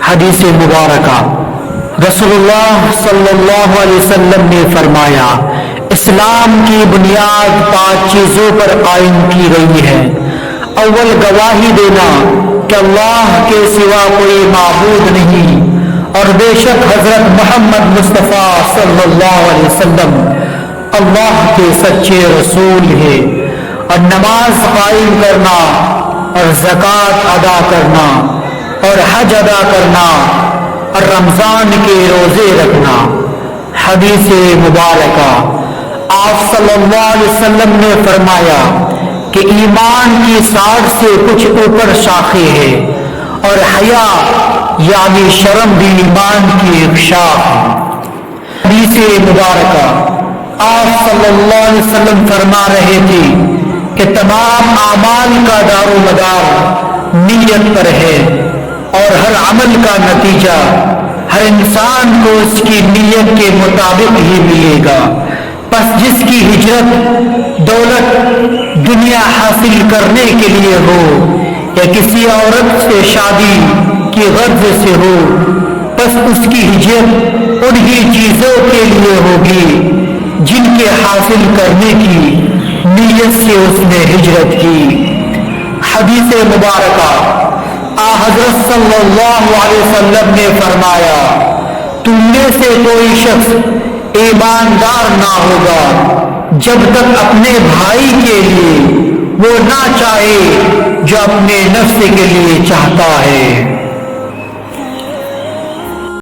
حدیث مبارکہ رسول اللہ صلی اللہ علیہ وسلم نے فرمایا، اسلام کی بنیاد 5 چیزوں پر قائم کی گئی ہے۔ اول، گواہی دینا کہ اللہ کے سوا کوئی معبود نہیں اور بے شک حضرت محمد مصطفیٰ صلی اللہ علیہ وسلم اللہ کے سچے رسول ہیں، اور نماز قائم کرنا اور زکوٰۃ ادا کرنا اور حج ادا کرنا اور رمضان کے روزے رکھنا۔ حدیث مبارکہ آپ صلی اللہ علیہ وسلم نے فرمایا کہ ایمان کی 60 سے کچھ اوپر شاخیں ہیں، اور حیا یعنی شرم بھی ایمان کی ایک شاخ ہے۔ حدیث مبارکہ آپ صلی اللہ علیہ وسلم فرما رہے تھے کہ تمام اعمال کا دار و مدار نیت پر ہے، اور ہر عمل کا نتیجہ ہر انسان کو اس کی نیت کے مطابق ہی ملے گا۔ پس جس کی ہجرت دولت دنیا حاصل کرنے کے لیے ہو یا کسی عورت سے شادی کی غرض سے ہو، پس اس کی ہجرت انہی چیزوں کے لیے ہوگی جن کے حاصل کرنے کی نیت سے اس نے ہجرت کی۔ حدیث مبارکہ حضرت صلی اللہ علیہ وسلم نے فرمایا، تم میں سے کوئی شخص ایماندار نہ ہوگا جب تک اپنے بھائی کے لیے وہ نہ چاہے جو اپنے نفس کے لیے چاہتا ہے۔